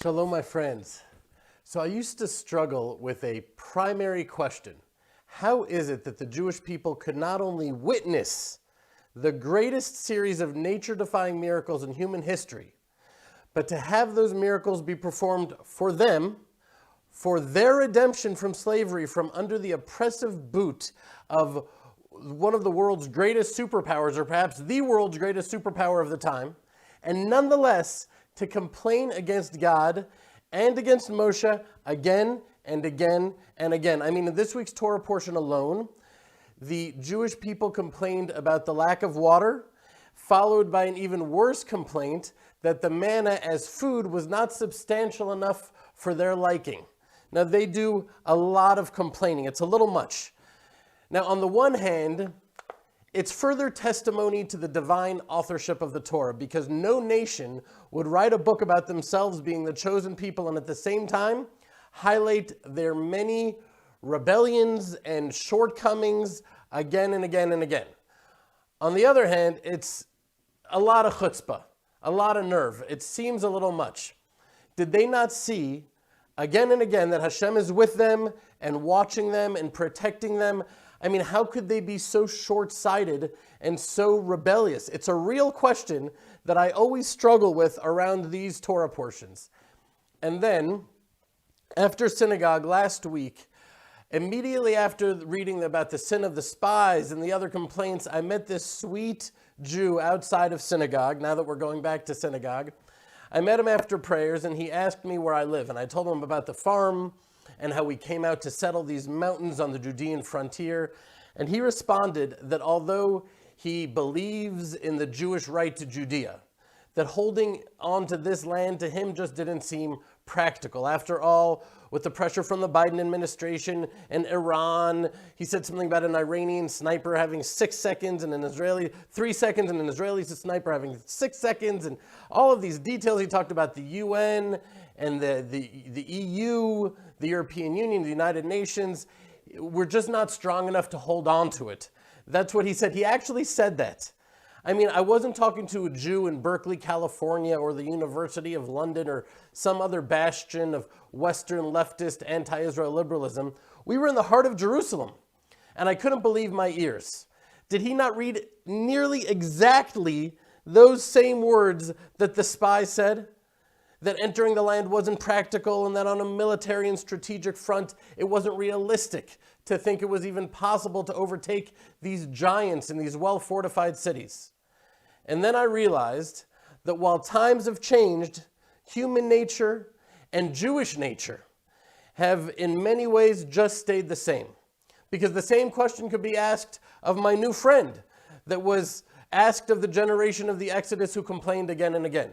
Shalom, my friends. So I used to struggle with a primary question. How is it that the Jewish people could not only witness the greatest series of nature-defying miracles in human history, but to have those miracles be performed for them, for their redemption from slavery, from under the oppressive boot of one of the world's greatest superpowers, or perhaps the world's greatest superpower of the time, and nonetheless to complain against God and against Moshe again and again and again. I mean, in this week's Torah portion alone, the Jewish people complained about the lack of water, followed by an even worse complaint that the manna as food was not substantial enough for their liking. Now, they do a lot of complaining. It's a little much. Now, on the one hand, it's further testimony to the divine authorship of the Torah, because no nation would write a book about themselves being the chosen people and at the same time highlight their many rebellions and shortcomings again and again and again. On the other hand, it's a lot of chutzpah, a lot of nerve. It seems a little much. Did they not see again and again that Hashem is with them and watching them and protecting them? I mean, how could they be so short-sighted and so rebellious? It's a real question that I always struggle with around these Torah portions. And then, after synagogue last week, immediately after reading about the sin of the spies and the other complaints, I met this sweet Jew outside of synagogue, now that we're going back to synagogue. I met him after prayers, and he asked me where I live, and I told him about the farm and how we came out to settle these mountains on the Judean frontier. And he responded that although he believes in the Jewish right to Judea, that holding on to this land to him just didn't seem practical. After all, with the pressure from the Biden administration and Iran, he said something about an Iranian sniper having 6 seconds and an Israeli 3 seconds, and an Israeli sniper having 6 seconds, and all of these details. He talked about the UN and the EU, the European Union, the United Nations. We're just not strong enough to hold on to it. That's what he said. He actually said that. I mean, I wasn't talking to a Jew in Berkeley, California, or the University of London, or some other bastion of Western leftist anti-Israel liberalism. We were in the heart of Jerusalem, and I couldn't believe my ears. Did he not read nearly exactly those same words that the spies said? That entering the land wasn't practical, and that on a military and strategic front, it wasn't realistic to think it was even possible to overtake these giants in these well-fortified cities. And then I realized that while times have changed, human nature and Jewish nature have in many ways just stayed the same. Because the same question could be asked of my new friend that was asked of the generation of the Exodus who complained again and again.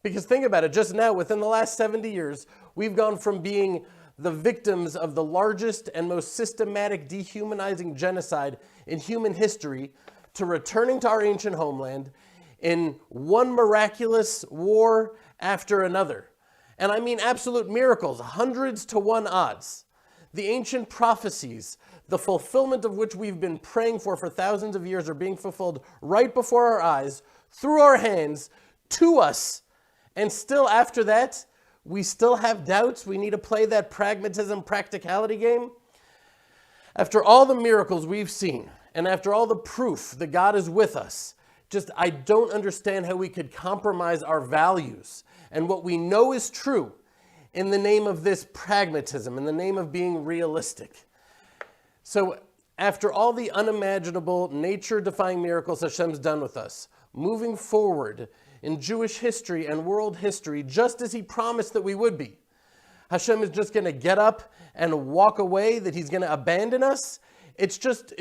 Because think about it, just now, within the last 70 years, we've gone from being the victims of the largest and most systematic dehumanizing genocide in human history to returning to our ancient homeland in one miraculous war after another. And I mean absolute miracles, hundreds to one odds. The ancient prophecies, the fulfillment of which we've been praying for thousands of years, are being fulfilled right before our eyes, through our hands, to us. And still after that, we still have doubts. We need to play that pragmatism, practicality game. After all the miracles we've seen, and after all the proof that God is with us, I don't understand how we could compromise our values and what we know is true in the name of this pragmatism, in the name of being realistic. So after all the unimaginable, nature-defying miracles Hashem's done with us, moving forward in Jewish history and world history, just as he promised that we would be, Hashem is just going to get up and walk away, that he's going to abandon us. It's just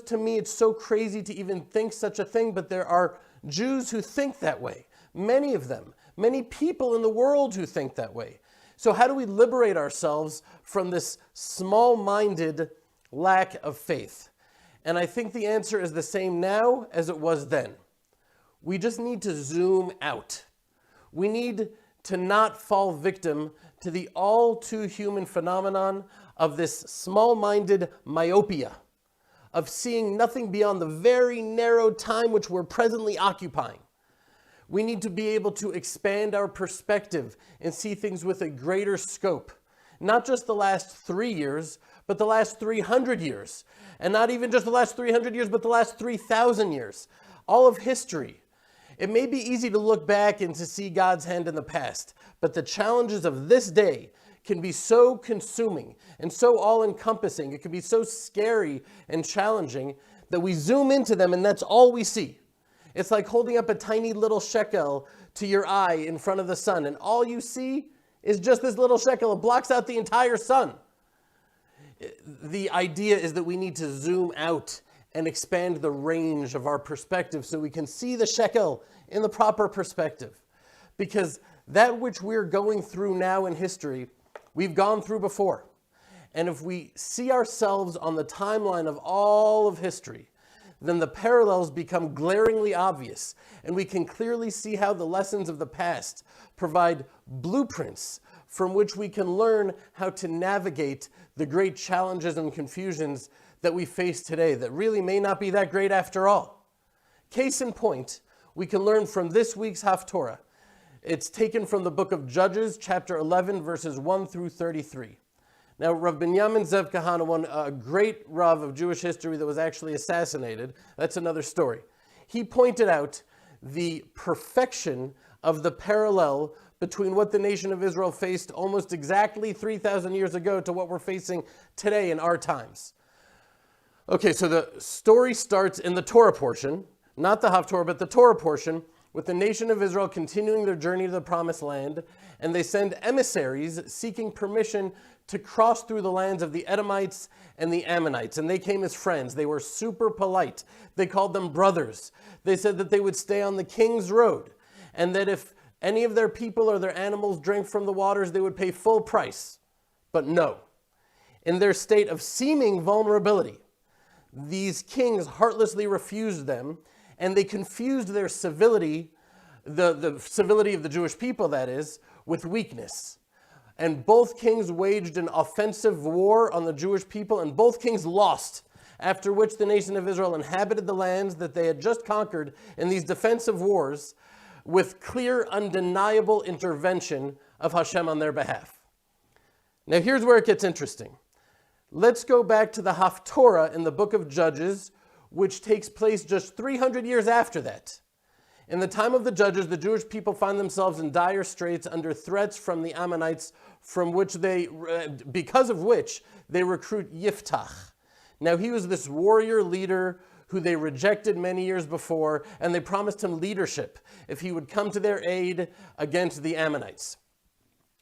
to me, it's so crazy to even think such a thing, but there are Jews who think that way. Many of them, many people in the world who think that way. So how do we liberate ourselves from this small-minded lack of faith? And I think the answer is the same now as it was then. We just need to zoom out. We need to not fall victim to the all too human phenomenon of this small-minded myopia, of seeing nothing beyond the very narrow time which we're presently occupying. We need to be able to expand our perspective and see things with a greater scope. Not just the last 3 years, but the last 300 years. And not even just the last 300 years, but the last 3,000 years. All of history. It may be easy to look back and to see God's hand in the past, but the challenges of this day can be so consuming and so all-encompassing. It can be so scary and challenging that we zoom into them and that's all we see. It's like holding up a tiny little shekel to your eye in front of the sun, and all you see is just this little shekel. It blocks out the entire sun. The idea is that we need to zoom out and expand the range of our perspective so we can see the shekel in the proper perspective. Because that which we're going through now in history, we've gone through before. And if we see ourselves on the timeline of all of history, then the parallels become glaringly obvious, and we can clearly see how the lessons of the past provide blueprints from which we can learn how to navigate the great challenges and confusions that we face today that really may not be that great after all. Case in point, we can learn from this week's Haftorah. It's taken from the book of Judges, chapter 11, verses 1 through 33. Now, Rav Binyamin Zev Kahana, a great Rav of Jewish history that was actually assassinated, that's another story. He pointed out the perfection of the parallel between what the nation of Israel faced almost exactly 3,000 years ago to what we're facing today in our times. Okay, so the story starts in the Torah portion, not the Haftorah, but the Torah portion, with the nation of Israel continuing their journey to the Promised Land, and they send emissaries seeking permission to cross through the lands of the Edomites and the Ammonites, and they came as friends. They were super polite. They called them brothers. They said that they would stay on the king's road, and that if any of their people or their animals drank from the waters, they would pay full price. But no. In their state of seeming vulnerability, these kings heartlessly refused them, and they confused their civility, the civility of the Jewish people, that is, with weakness. And both kings waged an offensive war on the Jewish people, and both kings lost, after which the nation of Israel inhabited the lands that they had just conquered in these defensive wars with clear, undeniable intervention of Hashem on their behalf. Now here's where it gets interesting. Let's go back to the Haftorah in the book of Judges, which takes place just 300 years after that. In the time of the Judges, the Jewish people find themselves in dire straits under threats from the Ammonites, because of which they recruit Yiftach. Now he was this warrior leader who they rejected many years before, and they promised him leadership if he would come to their aid against the Ammonites.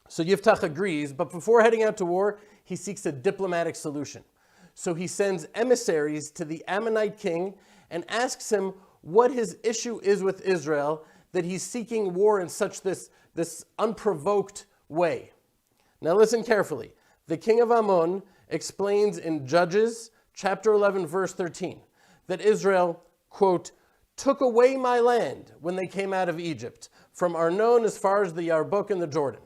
So Yiftach agrees, but before heading out to war, he seeks a diplomatic solution. So he sends emissaries to the Ammonite king and asks him what his issue is with Israel, that he's seeking war in such this unprovoked way. Now listen carefully. The king of Ammon explains in Judges chapter 11, verse 13, that Israel, quote, took away my land when they came out of Egypt, from Arnon as far as the Yarbuk and the Jordan,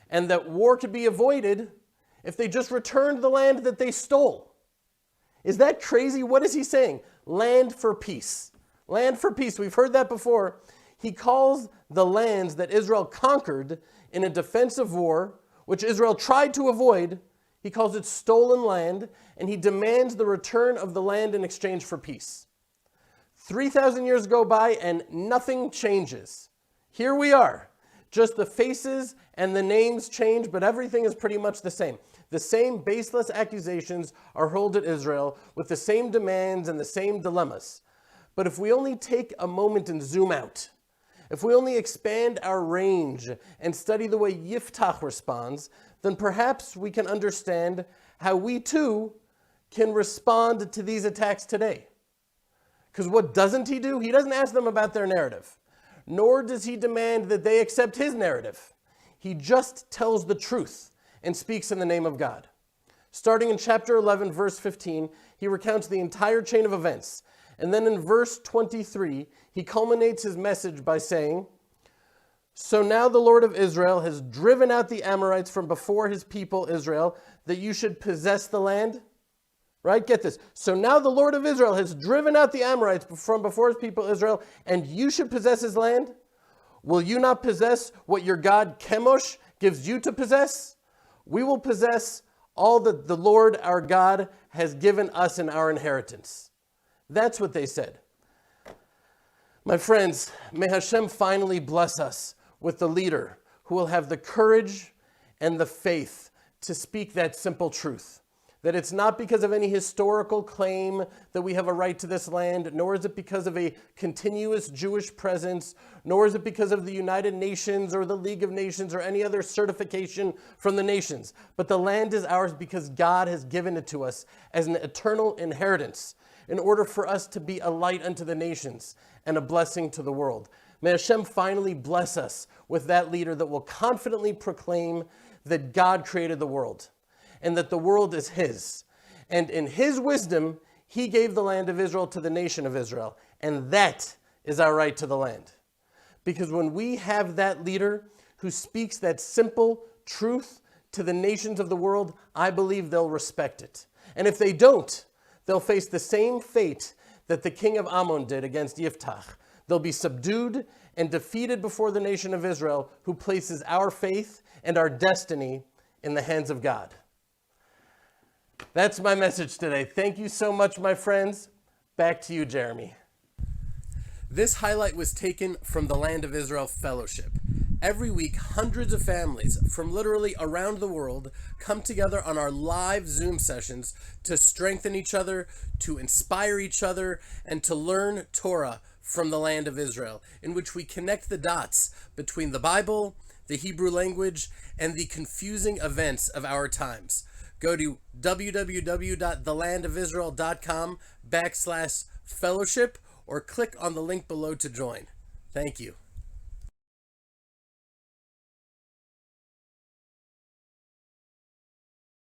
and that war could be avoided if they just returned the land that they stole. Is that crazy? What is he saying? Land for peace. Land for peace. We've heard that before. He calls the lands that Israel conquered in a defensive war, which Israel tried to avoid, he calls it stolen land, and he demands the return of the land in exchange for peace. 3,000 years go by and nothing changes. Here we are. Just the faces and the names change, but everything is pretty much the same. The same baseless accusations are hurled at Israel with the same demands and the same dilemmas. But if we only take a moment and zoom out, if we only expand our range and study the way Yiftach responds, then perhaps we can understand how we too can respond to these attacks today. Because what doesn't he do? He doesn't ask them about their narrative, nor does he demand that they accept his narrative. He just tells the truth and speaks in the name of God. Starting in chapter 11, verse 15, he recounts the entire chain of events. And then in verse 23, he culminates his message by saying, so now the Lord of Israel has driven out the Amorites from before his people Israel, that you should possess the land. Right? Get this. So now the Lord of Israel has driven out the Amorites from before his people Israel, and you should possess his land. Will you not possess what your God Chemosh gives you to possess? We will possess all that the Lord our God has given us in our inheritance. That's what they said. My friends, may Hashem finally bless us with the leader who will have the courage and the faith to speak that simple truth. That it's not because of any historical claim that we have a right to this land, nor is it because of a continuous Jewish presence, nor is it because of the United Nations or the League of Nations or any other certification from the nations. But the land is ours because God has given it to us as an eternal inheritance in order for us to be a light unto the nations and a blessing to the world. May Hashem finally bless us with that leader that will confidently proclaim that God created the world and that the world is his. And in his wisdom, he gave the land of Israel to the nation of Israel. And that is our right to the land. Because when we have that leader who speaks that simple truth to the nations of the world, I believe they'll respect it. And if they don't, they'll face the same fate that the king of Ammon did against Yiftach. They'll be subdued and defeated before the nation of Israel, who places our faith and our destiny in the hands of God. That's my message today. Thank you so much, my friends. Back to you, Jeremy. This highlight was taken from the Land of Israel Fellowship. Every week, hundreds of families from literally around the world come together on our live Zoom sessions to strengthen each other, to inspire each other, and to learn Torah from the Land of Israel, in which we connect the dots between the Bible, the Hebrew language, and the confusing events of our times. Go to www.thelandofisrael.com/fellowship or click on the link below to join. Thank you.